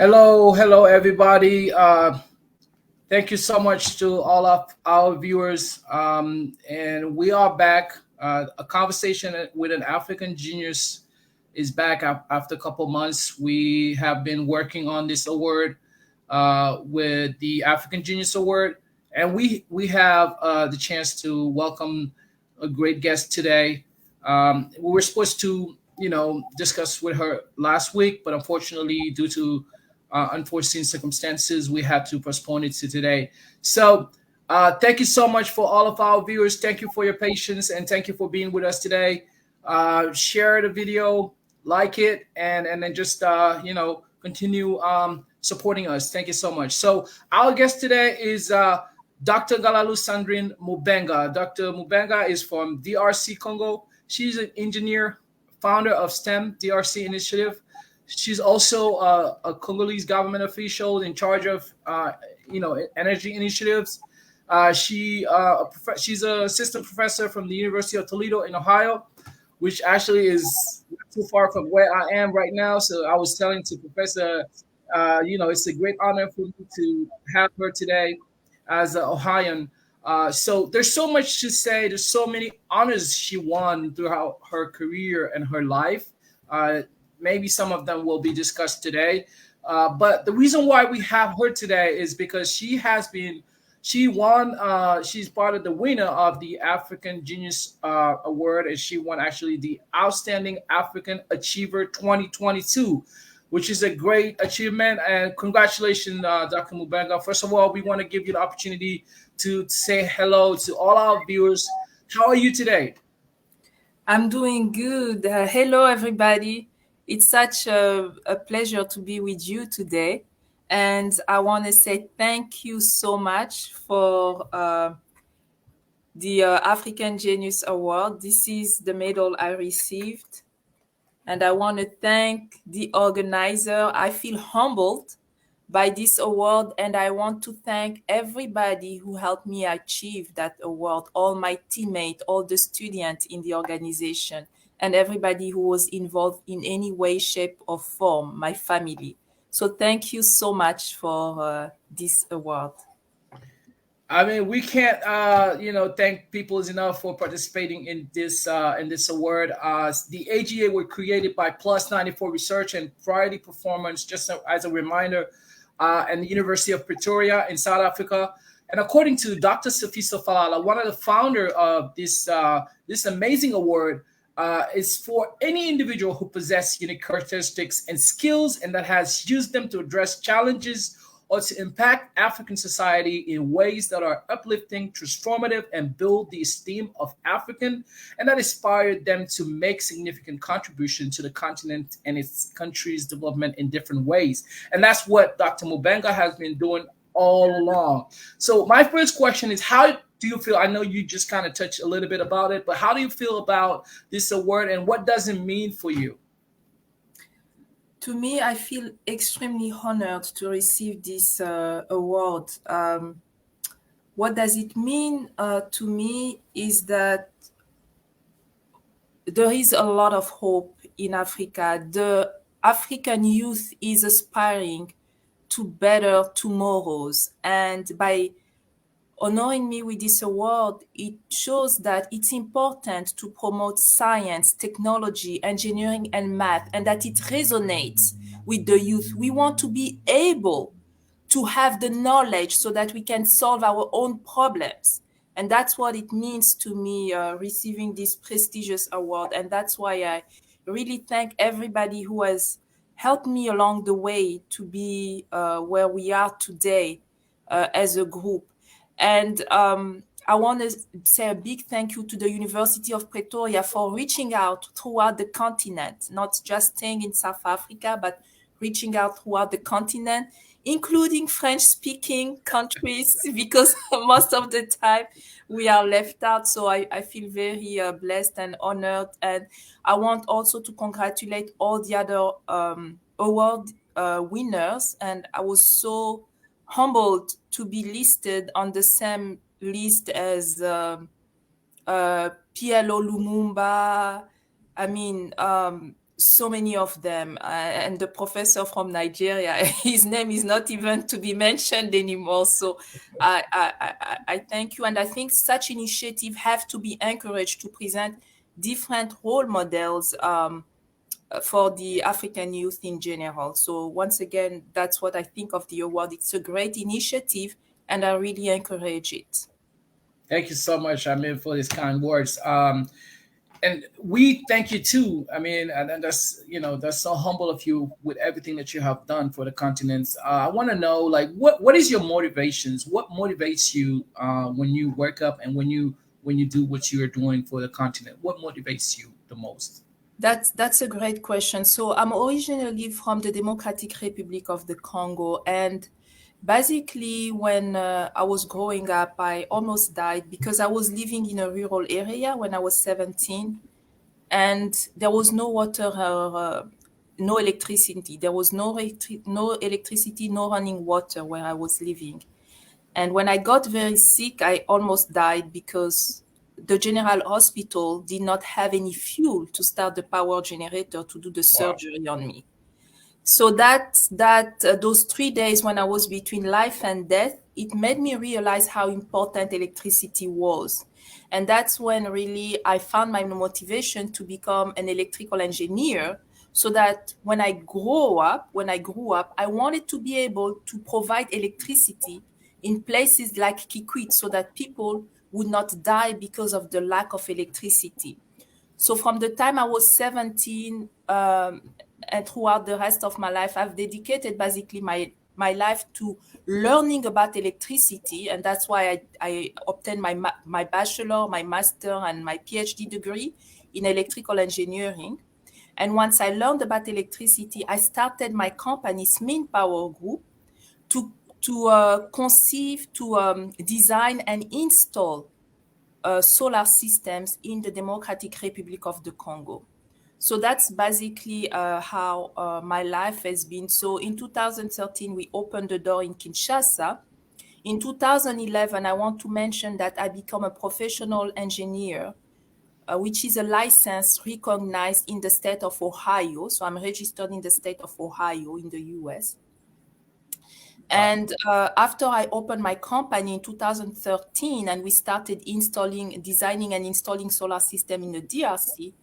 Hello, everybody. Thank you so much to all of our viewers. And we are back. A conversation with an African genius is back after a couple months. We have been working on this award with the African Genius Award, and we have the chance to welcome a great guest today. We were supposed to, discuss with her last week, but unfortunately, due to unforeseen circumstances, we had to postpone it to today. So, thank you so much for all of our viewers. Thank you for your patience and thank you for being with us today. Share the video, like it, and then just continue supporting us. Thank you so much. So, our guest today is Dr. Galalu Sandrine Mubenga. Dr. Mubenga is from DRC Congo. She's an engineer, founder of STEM DRC Initiative. She's also a Congolese government official in charge of, energy initiatives. She's an assistant professor from the University of Toledo in Ohio, which actually is not too far from where I am right now. So I was telling to Professor, it's a great honor for me to have her today as an Ohioan. So there's so much to say. There's so many honors she won throughout her career and her life. Maybe some of them will be discussed today. But the reason why we have her today is because she won, she's part of the winner of the African Genius Award, and she won actually the Outstanding African Achiever 2022, which is a great achievement. And congratulations, Dr. Mubenga. First of all, we want to give you the opportunity to say hello to all our viewers. How are you today? I'm doing good. Hello, everybody. It's such a pleasure to be with you today. And I want to say thank you so much for the African Genius Award. This is the medal I received. And I want to thank the organizer. I feel humbled by this award, and I want to thank everybody who helped me achieve that award, all my teammates, all the students in the organization, and everybody who was involved in any way, shape, or form, my family. So thank you so much for this award. I mean, we can't, thank people enough for participating in this award. The AGA were created by Plus 94 Research and Priority Performance, just as a reminder, and the University of Pretoria in South Africa. And according to Dr. Sifiso Falala, one of the founder of this amazing award, is for any individual who possess unique characteristics and skills and that has used them to address challenges or to impact African society in ways that are uplifting, transformative, and build the esteem of African, and that inspired them to make significant contribution to the continent and its country's development in different ways. And that's what Dr. Mubenga has been doing all along. So my first question is, how do you feel? I know you just kind of touched a little bit about it, but how do you feel about this award and what does it mean for you? To me, I feel extremely honored to receive this award. What does it mean to me is that there is a lot of hope in Africa. The African youth is aspiring to better tomorrows. And by honoring me with this award, it shows that it's important to promote science, technology, engineering, and math, and that it resonates with the youth. We want to be able to have the knowledge so that we can solve our own problems. And that's what it means to me, receiving this prestigious award. And that's why I really thank everybody who has helped me along the way to be where we are today as a group. And I want to say a big thank you to the University of Pretoria for reaching out throughout the continent, not just staying in South Africa, but reaching out throughout the continent, including French-speaking countries, because most of the time we are left out. So I feel very blessed and honored. And I want also to congratulate all the other award winners. And I was so humbled to be listed on the same list as PLO Lumumba. I mean, so many of them. And the professor from Nigeria, his name is not even to be mentioned anymore. So I thank you. And I think such initiatives have to be encouraged to present different role models for the African youth in general. So once again, that's what I think of the award. It's a great initiative, and I really encourage it. Thank you so much, I mean, for these kind words. And we thank you too. I mean, and that's, that's so humble of you with everything that you have done for the continents. I want to know, like, what is your motivations? What motivates you when you wake up and when you do what you are doing for the continent? What motivates you the most? That's a great question. So I'm originally from the Democratic Republic of the Congo, and basically when I was growing up, I almost died because I was living in a rural area when I was 17, and there was no water or no electricity. There was no electricity, no running water where I was living. And when I got very sick, I almost died because the general hospital did not have any fuel to start the power generator to do the Wow. surgery on me. So that those 3 days when I was between life and death, it made me realize how important electricity was. And that's when really I found my motivation to become an electrical engineer, so that when I grew up, I wanted to be able to provide electricity in places like Kikwit so that people would not die because of the lack of electricity. So from the time I was 17 and throughout the rest of my life, I've dedicated basically my life to learning about electricity. And that's why I obtained my bachelor, my master, and my PhD degree in electrical engineering. And once I learned about electricity, I started my company, Smin Power Group, to conceive, to design and install solar systems in the Democratic Republic of the Congo. So that's basically how my life has been. So in 2013, we opened the door in Kinshasa. In 2011, I want to mention that I become a professional engineer, which is a license recognized in the state of Ohio. So I'm registered in the state of Ohio in the US. Wow. And after I opened my company in 2013 and we started designing and installing solar system in the DRC,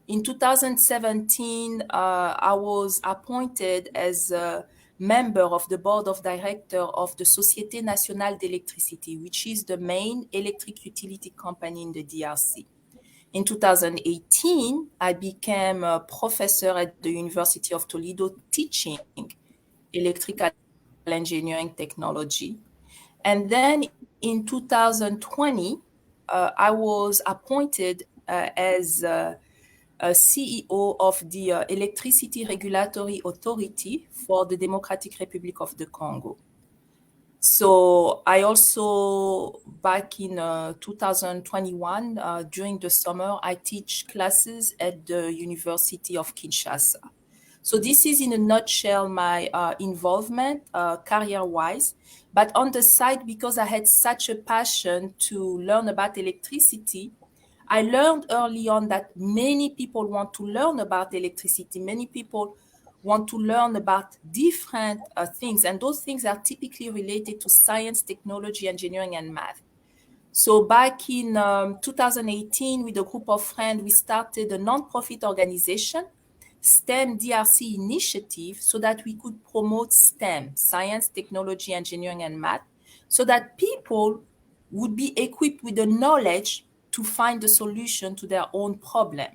in 2017, I was appointed as a member of the board of directors of the Société Nationale d'Électricité, which is the main electric utility company in the DRC. In 2018, I became a professor at the University of Toledo teaching electrical engineering technology. And then in 2020, I was appointed as a CEO of the Electricity Regulatory Authority for the Democratic Republic of the Congo. So I also, back in 2021, during the summer, I teach classes at the University of Kinshasa. So this is in a nutshell my involvement career-wise. But on the side, because I had such a passion to learn about electricity, I learned early on that many people want to learn about electricity. Many people want to learn about different things, and those things are typically related to science, technology, engineering, and math. So back in 2018, with a group of friends, we started a nonprofit organization, STEM DRC Initiative, so that we could promote STEM, science, technology, engineering, and math, so that people would be equipped with the knowledge to find the solution to their own problem.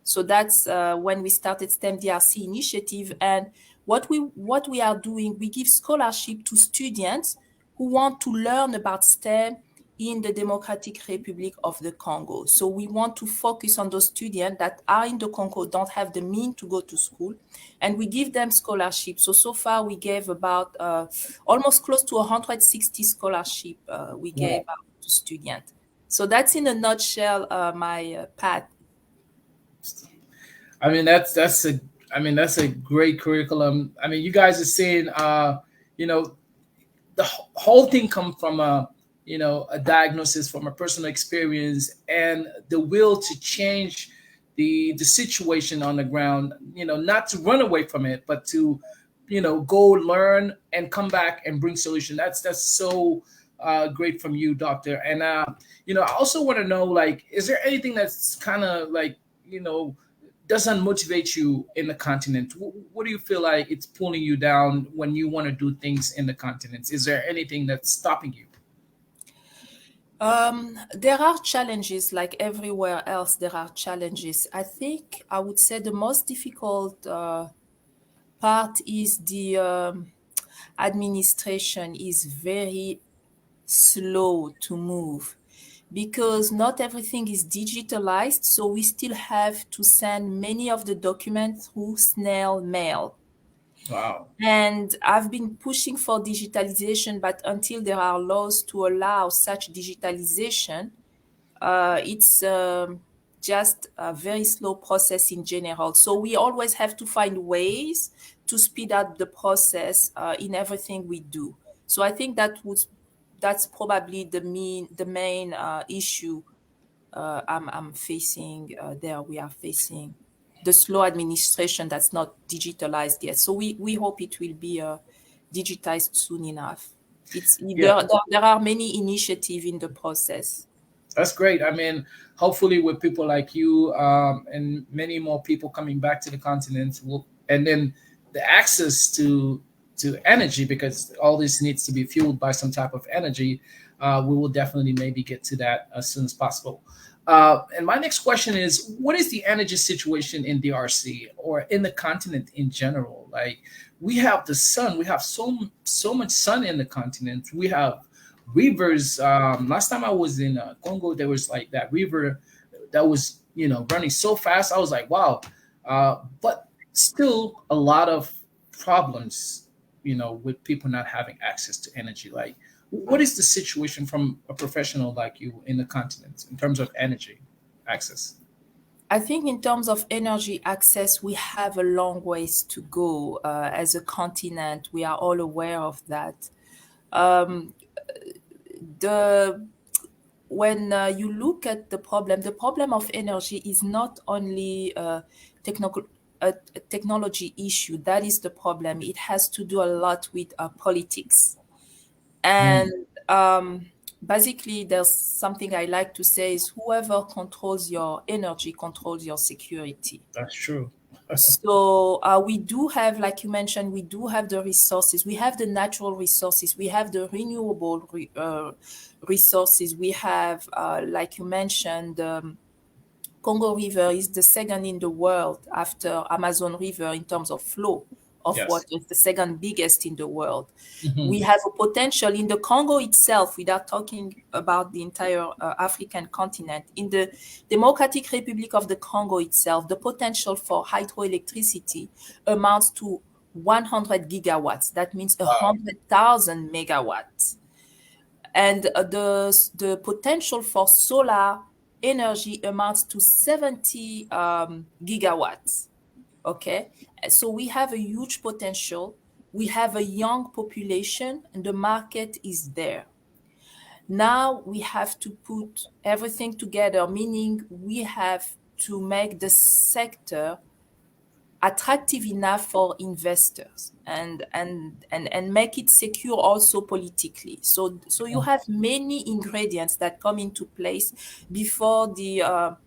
So that's when we started STEM DRC Initiative. And what we are doing, we give scholarship to students who want to learn about STEM in the Democratic Republic of the Congo. So we want to focus on those students that are in the Congo, don't have the means to go to school, and we give them scholarships. So far we gave about almost close to 160 scholarship we gave Wow. out to students. So that's in a nutshell my path. I mean, that's a great curriculum. I mean, you guys are saying, you know, the whole thing come from a diagnosis, from a personal experience, and the will to change the situation on the ground, not to run away from it, but to go learn and come back and bring solution. That's so great from you, doctor. And I also want to know, like, is there anything that's kind of like, doesn't motivate you in the continent? What do you feel like it's pulling you down when you want to do things in the continents? Is there anything that's stopping you? There are challenges, like everywhere else. There are challenges. I think I would say the most difficult part is the administration is very slow to move, because not everything is digitalized. So we still have to send many of the documents through snail mail. Wow. And I've been pushing for digitalization, but until there are laws to allow such digitalization, it's just a very slow process in general. So we always have to find ways to speed up the process in everything we do. So I think that's probably the main issue I'm facing there. We are facing the slow administration that's not digitalized yet. So we hope it will be digitized soon enough. There are many initiatives in the process. That's great. I mean, hopefully, with people like you and many more people coming back to the continent, and then the access to energy, because all this needs to be fueled by some type of energy, we will definitely maybe get to that as soon as possible. And my next question is, what is the energy situation in DRC or in the continent in general? Like, we have the sun, we have so much sun in the continent. We have rivers. Last time I was in Congo, there was like that river that was running so fast. I was like, wow. But still a lot of problems, with people not having access to energy. Like, what is the situation from a professional like you in the continent in terms of energy access? I think in terms of energy access, we have a long ways to go as a continent. We are all aware of that. Um, when you look at the problem of energy is not only technical a technology issue. That is the problem. It has to do a lot with politics. And basically, there's something I like to say is whoever controls your energy controls your security. That's true. So we do have, like you mentioned, we do have the resources. We have the natural resources. We have the renewable resources. We have, like you mentioned, Congo River is the second in the world after Amazon River in terms of flow of water. It's the second biggest in the world. We have a potential in the Congo itself, without talking about the entire African continent. In the Democratic Republic of the Congo itself, the potential for hydroelectricity amounts to 100 gigawatts. That means 100,000 megawatts. And the potential for solar energy amounts to 70 gigawatts. Okay, so we have a huge potential. We have a young population, and the market is there. Now we have to put everything together, meaning we have to make the sector attractive enough for investors and make it secure also politically. So you have many ingredients that come into place before the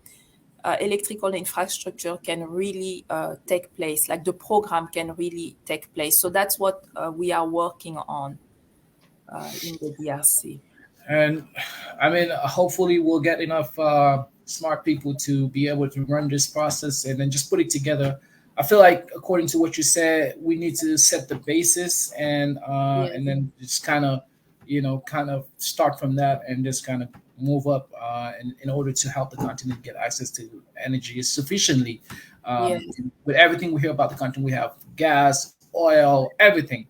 electrical infrastructure can really take place, like the program can really take place. So that's what we are working on in the DRC. And I mean, hopefully we'll get enough smart people to be able to run this process and then just put it together. I feel like, according to what you said, we need to set the basis and then just kind of start from that and just kind of move up in order to help the continent get access to energy sufficiently. With everything we hear about the continent, we have gas, oil, everything.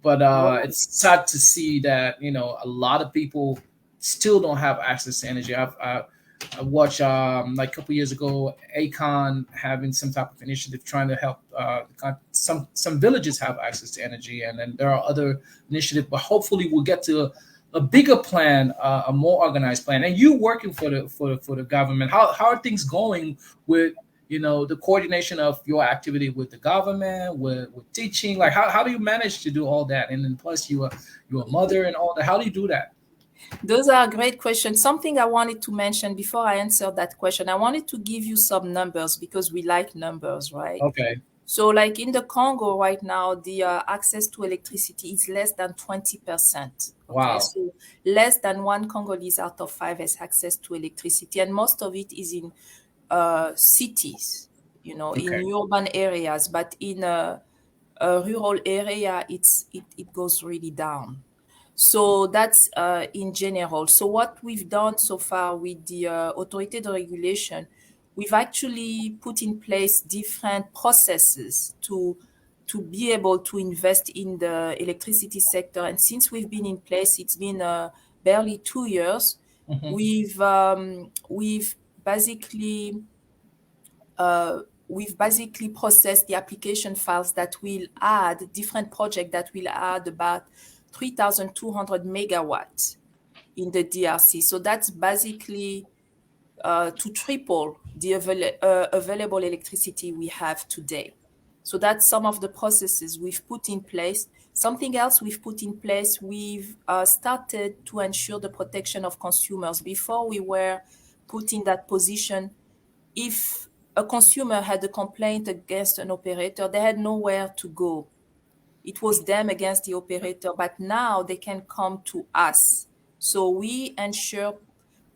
But it's sad to see that a lot of people still don't have access to energy. I watched like a couple years ago, Akon having some type of initiative trying to help some villages have access to energy, and then there are other initiatives. But hopefully, we'll get to a bigger plan, a more organized plan. And you working for the government, how are things going with the coordination of your activity with the government, with teaching? Like, how do you manage to do all that? And then plus you're a mother and all that. How do you do that? Those are great questions. Something I wanted to mention before I answer that question, I wanted to give you some numbers because we like numbers, right? Okay. So, like in the Congo right now, the access to electricity is less than 20%. Okay, Wow. so less than one Congolese out of five has access to electricity, and most of it is in cities, in Okay. urban areas. But in a rural area, it goes really down. So that's in general. So what we've done so far with the authority de regulation, we've actually put in place different processes to be able to invest in the electricity sector. And since we've been in place, it's been barely 2 years. Hmm. We've basically processed the application files that will add different projects that will add about 3,200 megawatts in the DRC. So that's basically to triple the available electricity we have today. So that's some of the processes we've put in place. Something else we've put in place, we've started to ensure the protection of consumers. Before we were put in that position, if a consumer had a complaint against an operator, they had nowhere to go. It was them against the operator, but now they can come to us. So we ensure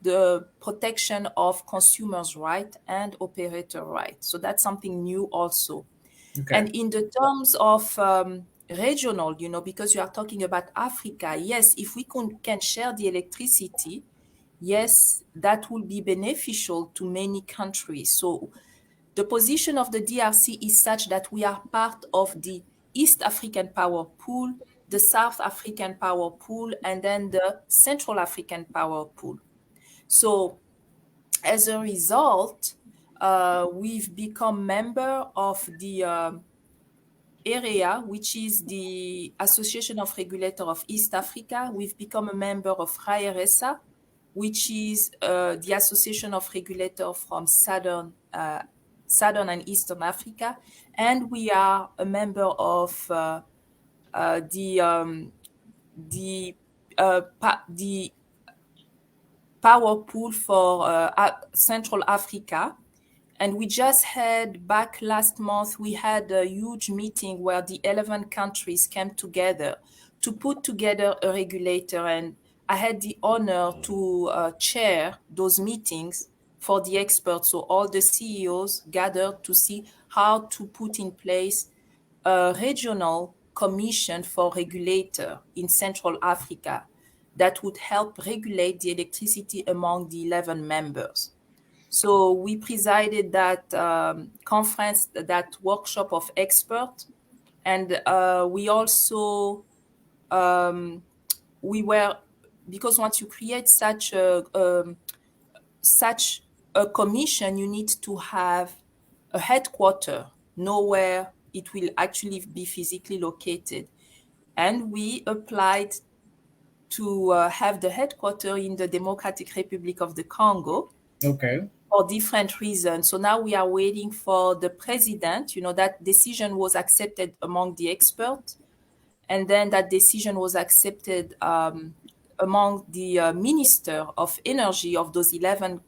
the protection of consumers' right and operator right. So that's something new also. Okay. And in the terms of regional, because you are talking about Africa, yes, if we can share the electricity, yes, that will be beneficial to many countries. So the position of the DRC is such that we are part of the East African Power Pool, the South African Power Pool, and then the Central African Power Pool. So as a result, we've become member of the area, which is the Association of Regulators of East Africa. We've become a member of RAERESA, which is the Association of Regulators from Southern and Eastern Africa, and we are a member of the power pool for Central Africa. And we just had back last month, we had a huge meeting where the 11 countries came together to put together a regulator. And I had the honor to chair those meetings for the experts. So all the CEOs gathered to see how to put in place a regional commission for regulator in Central Africa that would help regulate the electricity among the 11 members. So we presided that conference, that workshop of experts, and we also because once you create such a commission, you need to have a headquarter, know where it will actually be physically located, and we applied to have the headquarter in the Democratic Republic of the Congo. Okay. For different reasons. So now we are waiting for the president. That decision was accepted among the experts, and then that decision was accepted among the minister of energy of those 11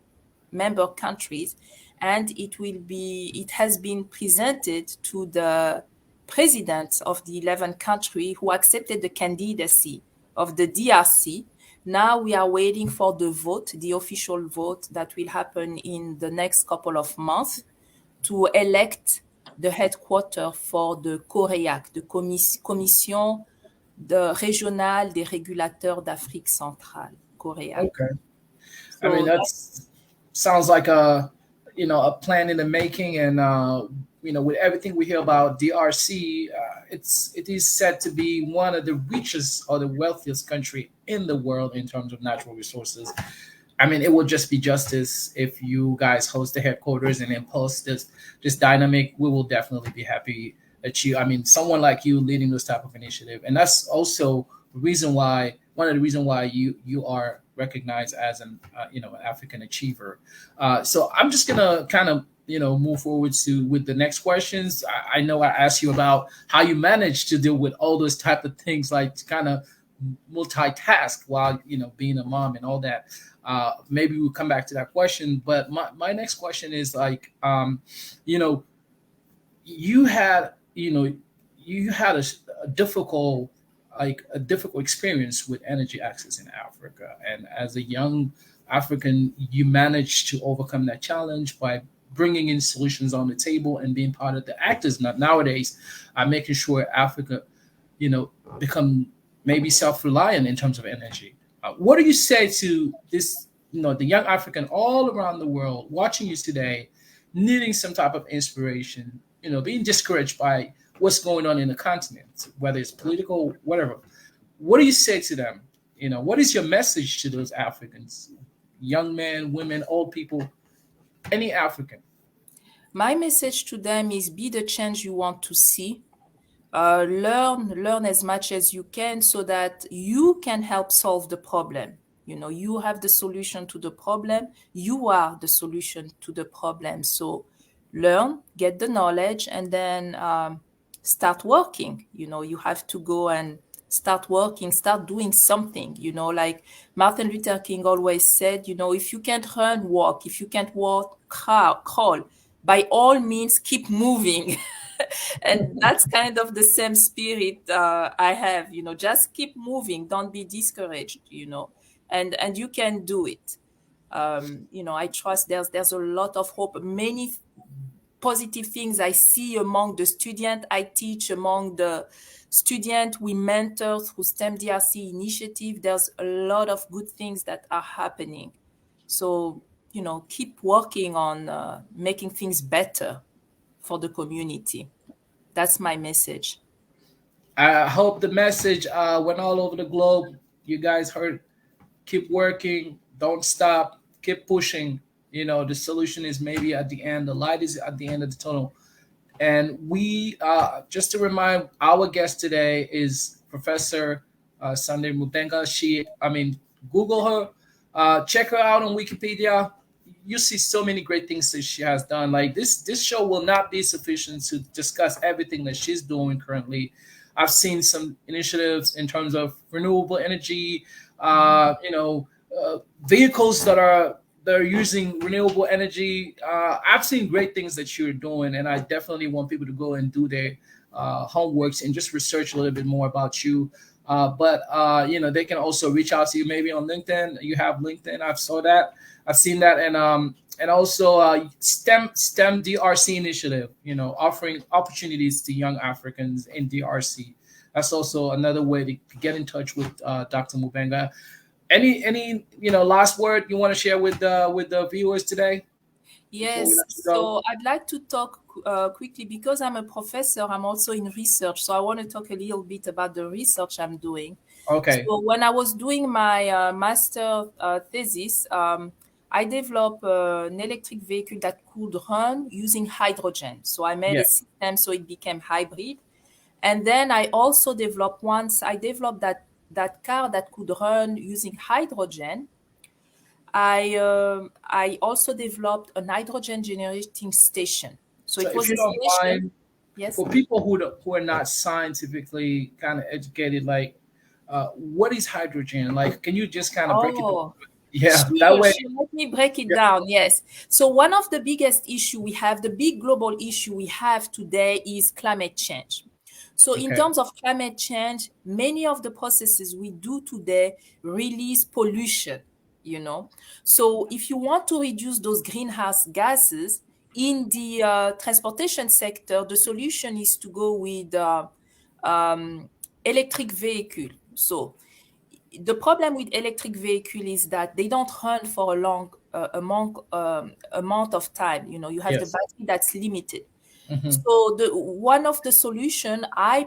member countries, and it has been presented to the presidents of the 11 countries who accepted the candidacy of the DRC. Now we are waiting for the vote, the official vote that will happen in the next couple of months to elect the headquarters for the COREAC, the Commission Régionale des Régulateurs d'Afrique Centrale, COREAC. Okay. I mean, So that sounds like a plan in the making, and with everything we hear about DRC, it is said to be one of the richest or the wealthiest country in the world in terms of natural resources. I mean, it would just be justice if you guys host the headquarters and impulse this dynamic. We will definitely be happy that you. I mean, someone like you leading this type of initiative, and that's also one of the reasons why you are recognized as an African achiever. So I'm just gonna kind of move forward to with the next questions. I know I asked you about how you manage to deal with all those type of things, like to kind of multitask while being a mom and all that. Maybe we'll come back to that question. But my next question is like, you know, you had a difficult a difficult experience with energy access in Africa, and as a young African, you managed to overcome that challenge by bringing in solutions on the table and being part of the actors. Not nowadays, making sure Africa, become maybe self-reliant in terms of energy. What do you say to this? The young African all around the world watching you today, needing some type of inspiration, being discouraged by what's going on in the continent, whether it's political, whatever. What do you say to them? What is your message to those Africans, young men, women, old people, any African? My message to them is be the change you want to see. Learn as much as you can so that you can help solve the problem. You have the solution to the problem. You are the solution to the problem. So learn, get the knowledge, and then start working. You have to go and start working, start doing something. Like Martin Luther King always said, if you can't run, walk. If you can't walk, crawl. By all means, keep moving. And that's kind of the same spirit I have. Just keep moving. Don't be discouraged. And you can do it. I trust there's a lot of hope. Many positive things I see among the students I teach, among the students we mentor through STEM DRC initiative. There's a lot of good things that are happening. So, keep working on making things better for the community. That's my message. I hope the message went all over the globe. You guys heard. Keep working. Don't stop. Keep pushing. The solution is maybe at the end. The light is at the end of the tunnel. And we, just to remind, our guest today is Professor Sandrine Mubenga. Google her, check her out on Wikipedia. You see so many great things that she has done. Like this show will not be sufficient to discuss everything that she's doing currently. I've seen some initiatives in terms of renewable energy, vehicles that are using renewable energy. I've seen great things that you're doing, and I definitely want people to go and do their homeworks and just research a little bit more about you. But they can also reach out to you maybe on LinkedIn. You have LinkedIn. I've seen that, and also STEM DRC initiative. Offering opportunities to young Africans in DRC. That's also another way to get in touch with Dr. Mubenga. Any last word you want to share with the viewers today? Yes. So I'd like to talk quickly because I'm a professor. I'm also in research, so I want to talk a little bit about the research I'm doing. Okay. So when I was doing my master thesis, I developed an electric vehicle that could run using hydrogen. So I made a system so it became hybrid. And then I also developed that car that could run using hydrogen. I also developed a hydrogen generating station. So it was if you a don't station. mind, Yes. for people who are not scientifically kind of educated, like what is hydrogen? Like, can you just kind of break it down? Yeah, Sure, that way. sure. Let me break it down. Yes. So one of the biggest issue we have, the big global issue we have today is climate change. So in terms of climate change, many of the processes we do today release pollution, So if you want to reduce those greenhouse gases in the transportation sector, the solution is to go with electric vehicle. So the problem with electric vehicle is that they don't run for a long amount of time. You have the battery that's limited. So one of the solution I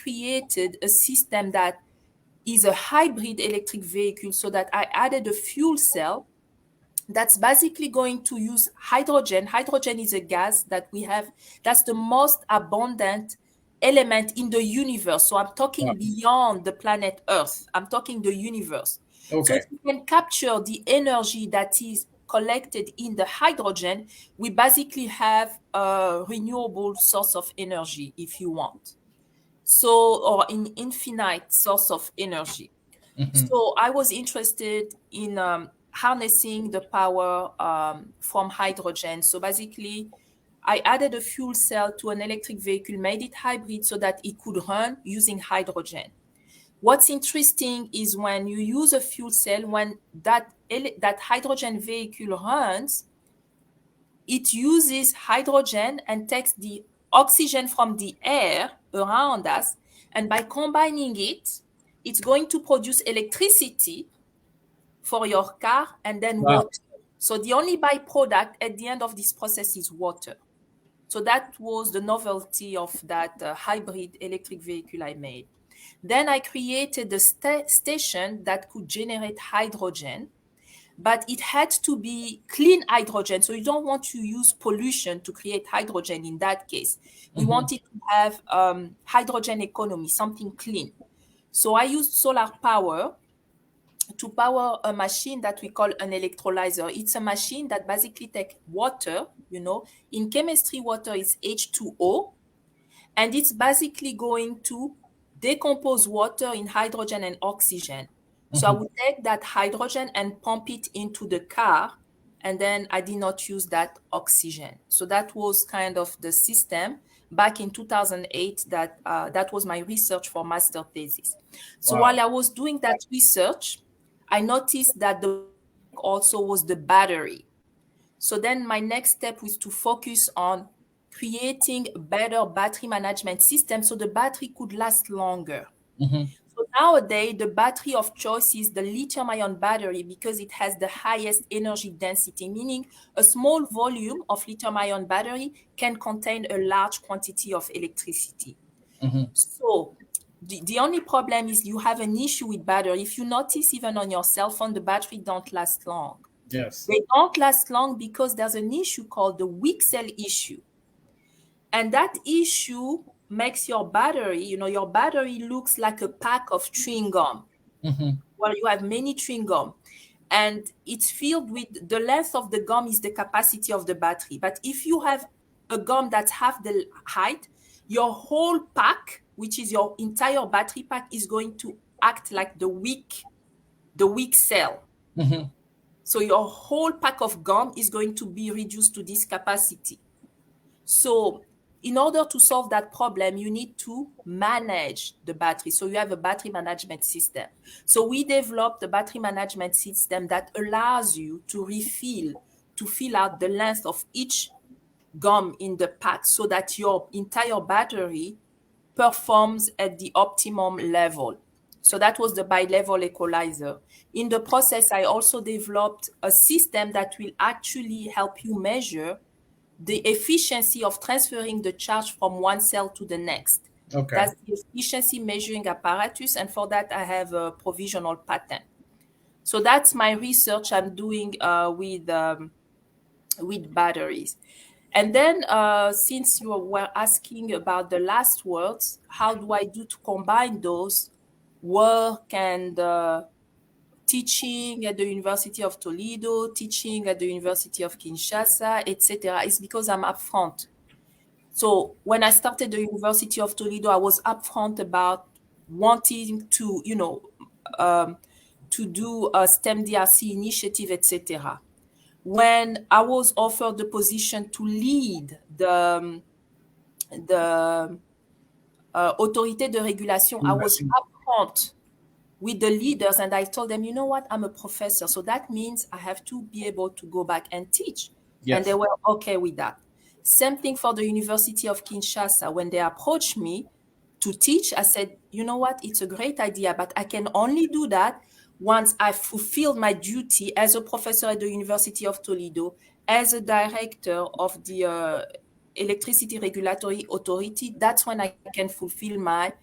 created a system that is a hybrid electric vehicle, so that I added a fuel cell that's basically going to use hydrogen. Hydrogen is a gas that we have. That's the most abundant element in the universe. So I'm talking beyond the planet Earth. I'm talking the universe. So if you can capture the energy that is collected in the hydrogen, we basically have a renewable source of energy, if you want. So, or an infinite source of energy. So I was interested in harnessing the power from hydrogen. So basically, I added a fuel cell to an electric vehicle, made it hybrid so that it could run using hydrogen. What's interesting is when you use a fuel cell, when that hydrogen vehicle runs, it uses hydrogen and takes the oxygen from the air around us, and by combining it, it's going to produce electricity for your car and then Wow. water. So the only byproduct at the end of this process is water. So that was the novelty of that hybrid electric vehicle I made. Then I created a station that could generate hydrogen, but it had to be clean hydrogen. So you don't want to use pollution to create hydrogen in that case. We wanted to have hydrogen economy, something clean. So I used solar power to power a machine that we call an electrolyzer. It's a machine that basically takes water, in chemistry, water is H2O, and it's basically going to decompose water in hydrogen and oxygen. So I would take that hydrogen and pump it into the car, and then I did not use that oxygen. So that was kind of the system back in 2008 that was my research for master thesis. So Wow. while I was doing that research, I noticed that the also was the battery. So then my next step was to focus on creating a better battery management system so the battery could last longer. So nowadays, the battery of choice is the lithium-ion battery because it has the highest energy density, meaning a small volume of lithium-ion battery can contain a large quantity of electricity. So the only problem is you have an issue with battery. If you notice, even on your cell phone, the battery don't last long. Yes. They don't last long because there's an issue called the weak cell issue. And that issue makes your battery, your battery looks like a pack of chewing gum. Well, you have many chewing gum. And it's filled with, the length of the gum is the capacity of the battery. But if you have a gum that's half the height, your whole pack, which is your entire battery pack, is going to act like the weak cell. So your whole pack of gum is going to be reduced to this capacity. So in order to solve that problem, you need to manage the battery. So you have a battery management system. So we developed a battery management system that allows you to fill out the length of each gum in the pack so that your entire battery performs at the optimum level. So that was the bi-level equalizer. In the process, I also developed a system that will actually help you measure the efficiency of transferring the charge from one cell to the next. Okay. That's the efficiency measuring apparatus, and for that I have a provisional patent. So that's my research I'm doing with batteries. And then since you were asking about the last words, how do I do to combine those work and teaching at the University of Toledo, teaching at the University of Kinshasa, etc., is because I'm upfront. So when I started the University of Toledo, I was upfront about wanting to, to do a STEM DRC initiative, etc. When I was offered the position to lead the Autorité de Régulation, I was upfront with the leaders, and I told them, you know what, I'm a professor, so that means I have to be able to go back and teach. Yes. And they were okay with that. Same thing for the University of Kinshasa. When they approached me to teach, I said, you know what, it's a great idea, but I can only do that once I fulfilled my duty as a professor at the University of Toledo, as a director of the Electricity Regulatory Authority. That's when I can fulfill my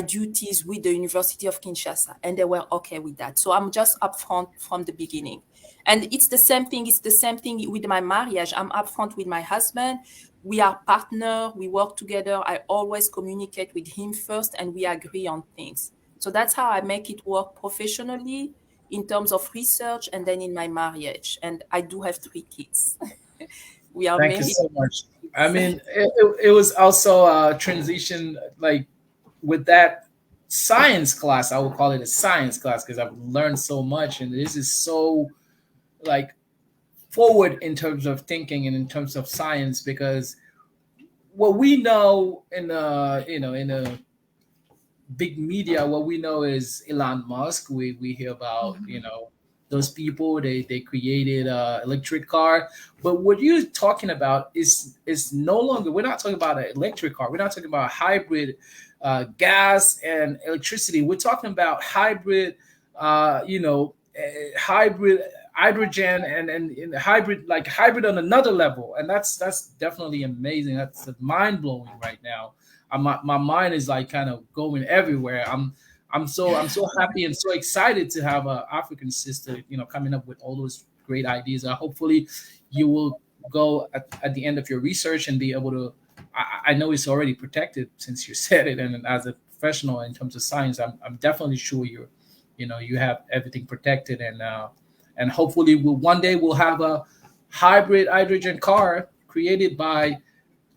duties with the University of Kinshasa, and they were okay with that. So I'm just upfront from the beginning. And it's the same thing. It's the same thing with my marriage. I'm upfront with my husband. We are partners. We work together. I always communicate with him first, and we agree on things. So that's how I make it work professionally in terms of research and then in my marriage. And I do have 3 kids. We are Thank you married. so much. I mean, it was also a transition, like with that science class. I would call it a science class because I've learned so much, and this is so like forward in terms of thinking and in terms of science. Because what we know in in a big media, what we know is Elon Musk. We hear about those people. They created a electric car, but what you're talking about is no longer. We're not talking about an electric car. We're not talking about hybrid gas and electricity. We're talking about hybrid, hybrid hydrogen and hybrid, like hybrid on another level, and that's definitely amazing. That's mind blowing right now. My mind is like kind of going everywhere. I'm so happy and so excited to have a African sister, coming up with all those great ideas. Hopefully, you will go at the end of your research and be able to. I know it's already protected since you said it, and as a professional in terms of science, I'm definitely sure you have everything protected, and hopefully one day we'll have a hybrid hydrogen car created by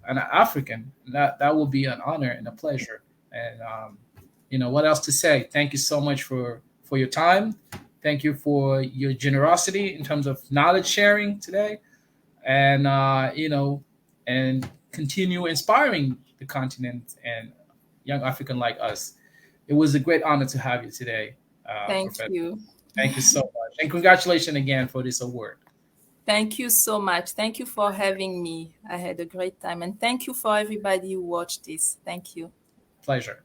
an African. That will be an honor and a pleasure. And what else to say? Thank you so much for your time. Thank you for your generosity in terms of knowledge sharing today, and and continue inspiring the continent and young African like us. It was a great honor to have you today, Thank Professor. you. Thank you so much, and congratulations again for this award. Thank you so much. Thank you for having me. I had a great time. And thank you for everybody who watched this. Thank you. Pleasure.